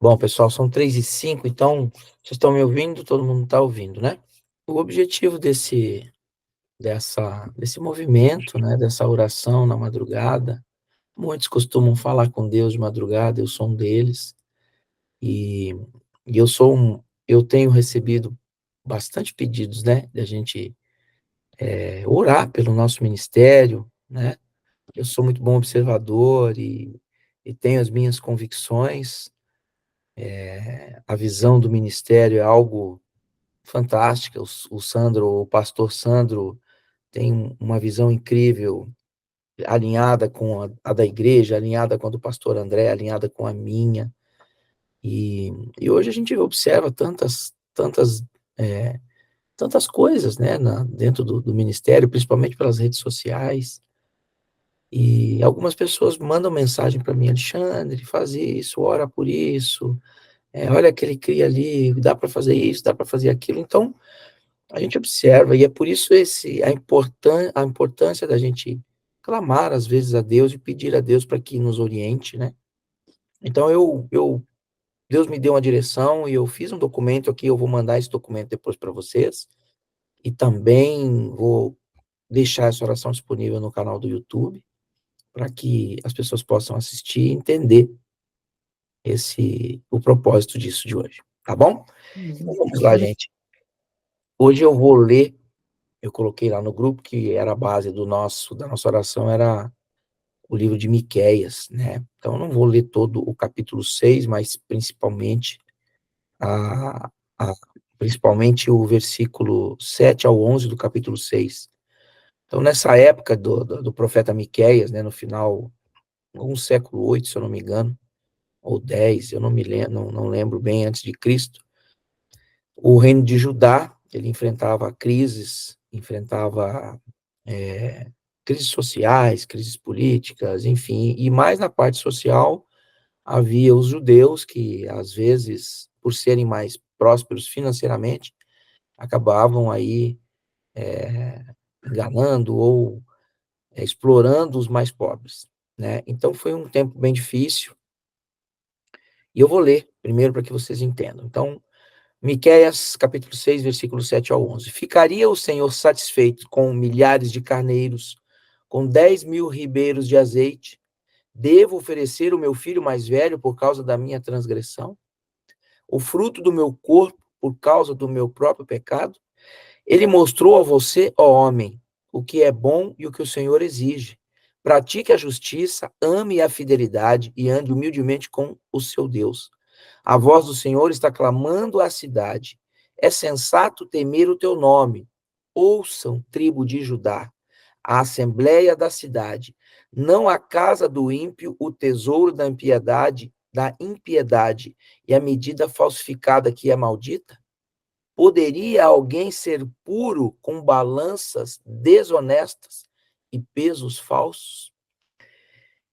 Bom, pessoal, são 3h05, então vocês estão me ouvindo? Todo mundo está ouvindo, né? O objetivo desse movimento, né, dessa oração na madrugada, muitos costumam falar com Deus de madrugada, eu sou um deles, e, e eu tenho recebido bastante pedidos, né, de a gente orar pelo nosso ministério, né? Eu sou muito bom observador e tenho as minhas convicções, a visão do ministério é algo fantástica. O pastor Sandro tem uma visão incrível, alinhada com a da igreja, alinhada com a do pastor André, alinhada com a minha. E hoje a gente observa tantas coisas, né, dentro do ministério, principalmente pelas redes sociais. E algumas pessoas mandam mensagem para mim: Alexandre, faz isso, ora por isso, olha aquele cria ali, dá para fazer isso, dá para fazer aquilo. Então, a gente observa, e é por isso a importância da gente clamar, às vezes, a Deus e pedir a Deus para que nos oriente, né? Então, Deus me deu uma direção e eu fiz um documento aqui, eu vou mandar esse documento depois para vocês, e também vou deixar essa oração disponível no canal do YouTube, para que as pessoas possam assistir e entender o propósito disso de hoje, tá bom? Então, vamos lá, gente. Hoje eu vou ler. Eu coloquei lá no grupo que era a base da nossa oração, era o livro de Miqueias, né? Então, eu não vou ler todo o capítulo 6, mas a, a, principalmente o versículo 7 ao 11 do capítulo 6. Então, nessa época do profeta Miqueias, né, no final, um século 8, se eu não me engano, ou 10, eu não me lembro, não lembro bem, antes de Cristo, o reino de Judá, ele enfrentava crises sociais, crises políticas, enfim, e mais na parte social, havia os judeus que, às vezes, por serem mais prósperos financeiramente, acabavam aí enganando ou explorando os mais pobres, né? Então, foi um tempo bem difícil, e eu vou ler primeiro para que vocês entendam. Então, Miqueias, capítulo 6, versículo 7 ao 11. Ficaria o Senhor satisfeito com milhares de carneiros, com 10.000 ribeiros de azeite? Devo oferecer o meu filho mais velho por causa da minha transgressão? O fruto do meu corpo por causa do meu próprio pecado? Ele mostrou a você, ó homem, o que é bom e o que o Senhor exige. Pratique a justiça, ame a fidelidade e ande humildemente com o seu Deus. A voz do Senhor está clamando à cidade. É sensato temer o teu nome. Ouçam, tribo de Judá, a assembleia da cidade. Não a casa do ímpio, o tesouro da impiedade e a medida falsificada que é maldita? Poderia alguém ser puro com balanças desonestas e pesos falsos?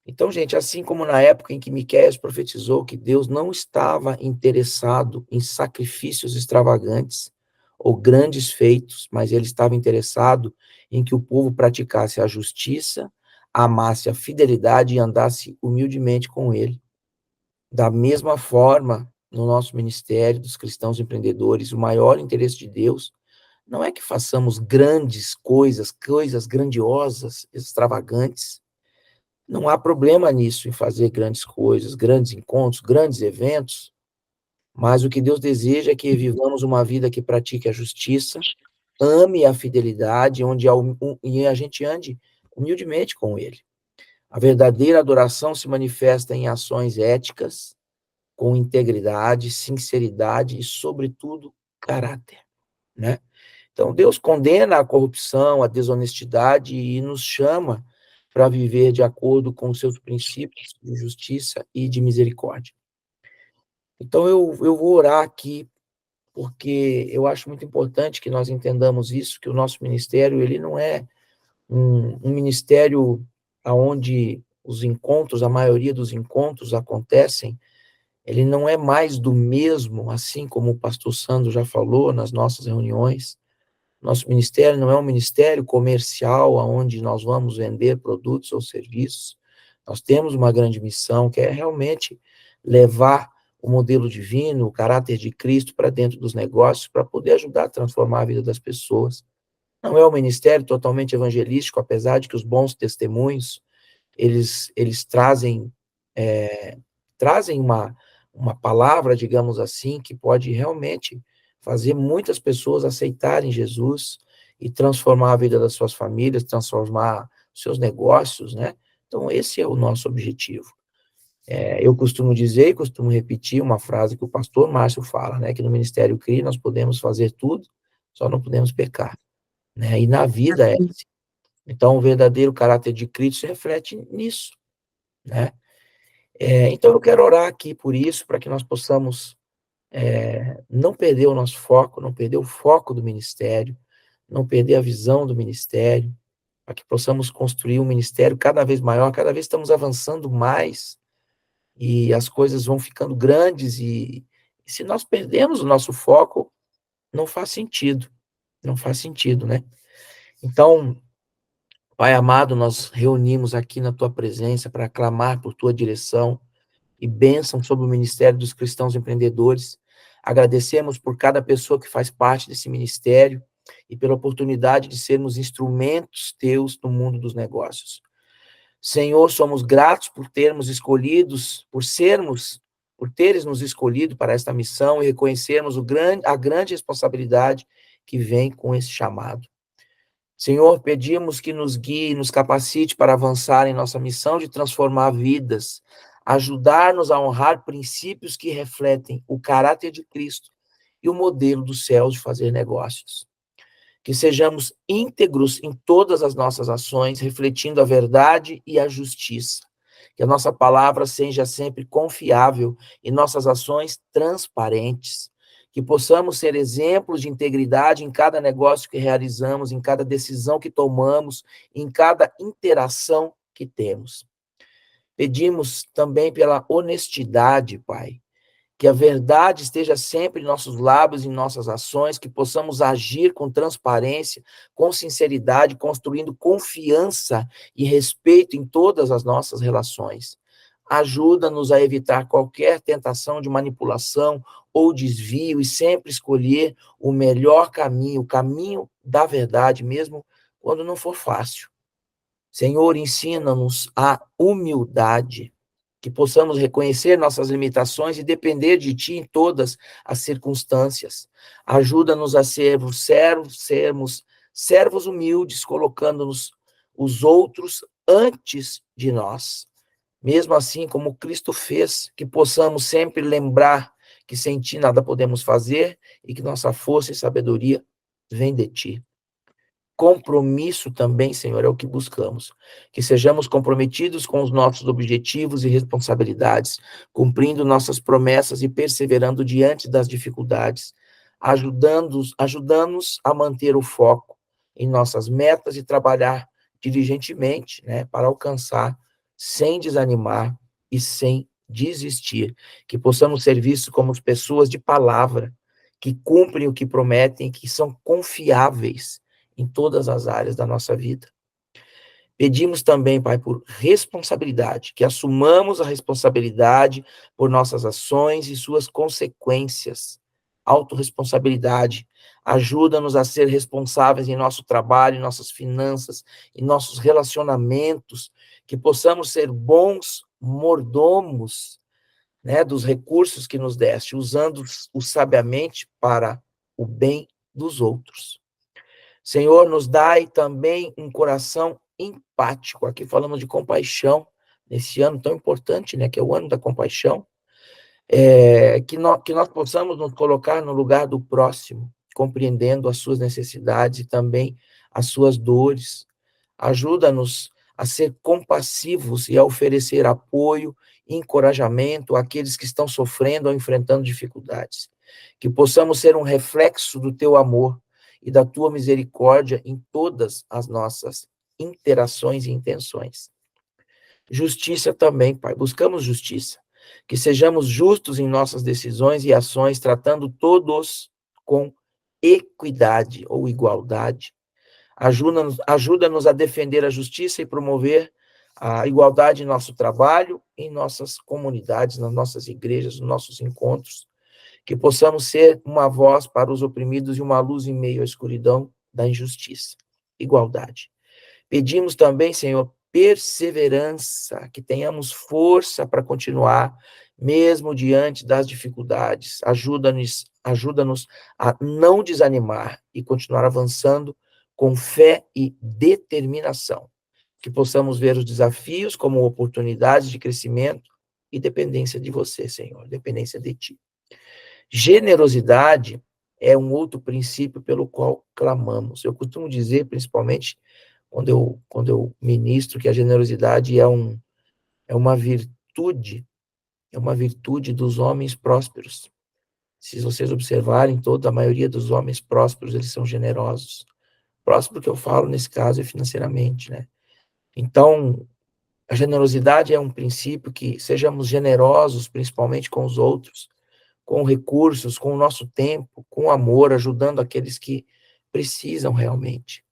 Então, gente, assim como na época em que Miqueias profetizou que Deus não estava interessado em sacrifícios extravagantes ou grandes feitos, mas ele estava interessado em que o povo praticasse a justiça, amasse a fidelidade e andasse humildemente com ele. Da mesma forma, no nosso ministério dos cristãos empreendedores, o maior interesse de Deus não é que façamos grandes coisas grandiosas, extravagantes. Não há problema nisso, em fazer grandes coisas, grandes encontros, grandes eventos, mas o que Deus deseja é que vivamos uma vida que pratique a justiça, ame a fidelidade, e a gente ande humildemente com Ele. A verdadeira adoração se manifesta em ações éticas, com integridade, sinceridade e, sobretudo, caráter, né? Então, Deus condena a corrupção, a desonestidade e nos chama para viver de acordo com os seus princípios de justiça e de misericórdia. Então, eu vou orar aqui, porque eu acho muito importante que nós entendamos isso, que o nosso ministério, ele não é um ministério onde os encontros, a maioria dos encontros acontecem, ele não é mais do mesmo, assim como o pastor Sandro já falou nas nossas reuniões. Nosso ministério não é um ministério comercial onde nós vamos vender produtos ou serviços. Nós temos uma grande missão, que é realmente levar o modelo divino, o caráter de Cristo para dentro dos negócios, para poder ajudar a transformar a vida das pessoas. Não é um ministério totalmente evangelístico, apesar de que os bons testemunhos, eles trazem uma palavra, digamos assim, que pode realmente fazer muitas pessoas aceitarem Jesus e transformar a vida das suas famílias, transformar seus negócios, né? Então, esse é o nosso objetivo. Eu costumo dizer e costumo repetir uma frase que o pastor Márcio fala, né? Que no Ministério CRI nós podemos fazer tudo, só não podemos pecar, né? E na vida é assim. Então, o verdadeiro caráter de Cristo se reflete nisso, né? Então, eu quero orar aqui por isso, para que nós possamos não perder o nosso foco, não perder o foco do ministério, não perder a visão do ministério, para que possamos construir um ministério cada vez maior, cada vez estamos avançando mais, e as coisas vão ficando grandes, e se nós perdemos o nosso foco, não faz sentido, não faz sentido, né? Então, Pai amado, nós reunimos aqui na tua presença para clamar por tua direção e bênção sobre o ministério dos cristãos empreendedores. Agradecemos por cada pessoa que faz parte desse ministério e pela oportunidade de sermos instrumentos teus no mundo dos negócios. Senhor, somos gratos por termos escolhidos, por teres nos escolhido para esta missão e reconhecermos a grande responsabilidade que vem com esse chamado. Senhor, pedimos que nos guie, nos capacite para avançar em nossa missão de transformar vidas, ajudar-nos a honrar princípios que refletem o caráter de Cristo e o modelo do céu de fazer negócios. Que sejamos íntegros em todas as nossas ações, refletindo a verdade e a justiça. Que a nossa palavra seja sempre confiável e nossas ações transparentes. Que possamos ser exemplos de integridade em cada negócio que realizamos, em cada decisão que tomamos, em cada interação que temos. Pedimos também pela honestidade, Pai, que a verdade esteja sempre em nossos lábios, em nossas ações, que possamos agir com transparência, com sinceridade, construindo confiança e respeito em todas as nossas relações. Ajuda-nos a evitar qualquer tentação de manipulação ou desvio e sempre escolher o melhor caminho, o caminho da verdade, mesmo quando não for fácil. Senhor, ensina-nos a humildade, que possamos reconhecer nossas limitações e depender de Ti em todas as circunstâncias. Ajuda-nos a sermos servos humildes, colocando-nos os outros antes de nós. Mesmo assim, como Cristo fez, que possamos sempre lembrar que sem Ti nada podemos fazer e que nossa força e sabedoria vem de Ti. Compromisso também, Senhor, é o que buscamos. Que sejamos comprometidos com os nossos objetivos e responsabilidades, cumprindo nossas promessas e perseverando diante das dificuldades, ajudando-nos a manter o foco em nossas metas e trabalhar diligentemente, né, para alcançar, sem desanimar e sem desistir. Que possamos ser vistos como pessoas de palavra, que cumprem o que prometem, que são confiáveis em todas as áreas da nossa vida. Pedimos também, Pai, por responsabilidade, que assumamos a responsabilidade por nossas ações e suas consequências. Autorresponsabilidade. Ajuda-nos a ser responsáveis em nosso trabalho, em nossas finanças, em nossos relacionamentos, que possamos ser bons mordomos, né, dos recursos que nos deste, usando-os sabiamente para o bem dos outros. Senhor, nos dai também um coração empático. Aqui falamos de compaixão, nesse ano tão importante, né, que é o ano da compaixão, que nós possamos nos colocar no lugar do próximo, compreendendo as suas necessidades e também as suas dores. Ajuda-nos a ser compassivos e a oferecer apoio e encorajamento àqueles que estão sofrendo ou enfrentando dificuldades. Que possamos ser um reflexo do teu amor e da tua misericórdia em todas as nossas interações e intenções. Justiça também, Pai, buscamos justiça. Que sejamos justos em nossas decisões e ações, tratando todos com equidade ou igualdade. Ajuda-nos a defender a justiça e promover a igualdade em nosso trabalho, em nossas comunidades, nas nossas igrejas, nos nossos encontros, que possamos ser uma voz para os oprimidos e uma luz em meio à escuridão da injustiça. Igualdade. Pedimos também, Senhor, perseverança, que tenhamos força para continuar, mesmo diante das dificuldades. Ajuda-nos a não desanimar e continuar avançando com fé e determinação. Que possamos ver os desafios como oportunidades de crescimento e dependência de você, Senhor, dependência de ti. Generosidade é um outro princípio pelo qual clamamos. Eu costumo dizer, principalmente quando eu ministro, que a generosidade é uma virtude dos homens prósperos. Se vocês observarem, toda a maioria dos homens prósperos, eles são generosos. Próspero que eu falo, nesse caso, é financeiramente, né? Então, a generosidade é um princípio que sejamos generosos, principalmente com os outros, com recursos, com o nosso tempo, com amor, ajudando aqueles que precisam realmente.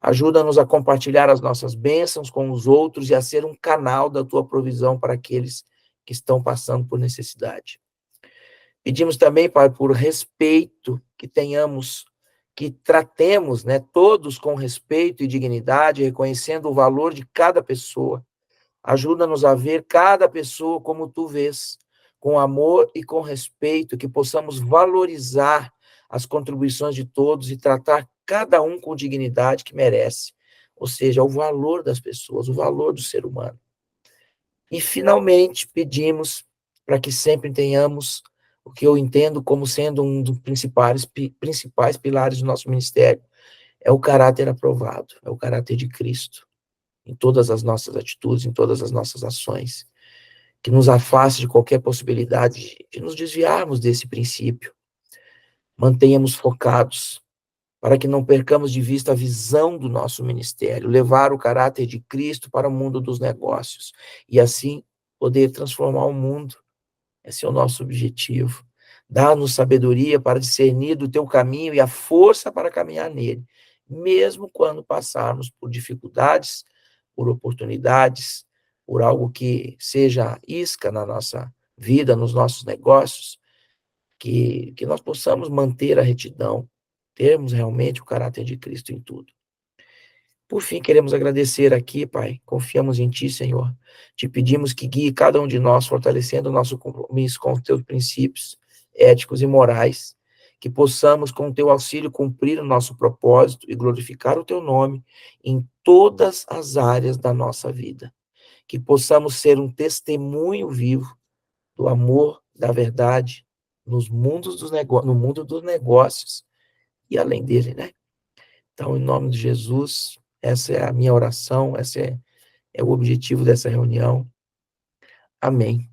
Ajuda-nos a compartilhar as nossas bênçãos com os outros e a ser um canal da tua provisão para aqueles que estão passando por necessidade. Pedimos também, Pai, por respeito, que tratemos, né, todos com respeito e dignidade, reconhecendo o valor de cada pessoa. Ajuda-nos a ver cada pessoa como tu vês, com amor e com respeito, que possamos valorizar as contribuições de todos e tratar cada um com dignidade que merece, ou seja, o valor das pessoas, o valor do ser humano. E, finalmente, pedimos para que sempre tenhamos o que eu entendo como sendo um dos principais pilares do nosso ministério, é o caráter aprovado, é o caráter de Cristo, em todas as nossas atitudes, em todas as nossas ações, que nos afaste de qualquer possibilidade de nos desviarmos desse princípio. Mantenhamos focados, para que não percamos de vista a visão do nosso ministério, levar o caráter de Cristo para o mundo dos negócios, e assim poder transformar o mundo. Esse é o nosso objetivo. Dá-nos sabedoria para discernir do teu caminho e a força para caminhar nele, mesmo quando passarmos por dificuldades, por oportunidades, por algo que seja isca na nossa vida, nos nossos negócios, que nós possamos manter a retidão, termos realmente o caráter de Cristo em tudo. Por fim, queremos agradecer aqui, Pai, confiamos em Ti, Senhor. Te pedimos que guie cada um de nós, fortalecendo o nosso compromisso com os Teus princípios éticos e morais, que possamos, com o Teu auxílio, cumprir o nosso propósito e glorificar o Teu nome em todas as áreas da nossa vida. Que possamos ser um testemunho vivo do amor, da verdade, no mundo dos negócios e além dele, né? Então, em nome de Jesus, essa é a minha oração, esse é o objetivo dessa reunião. Amém.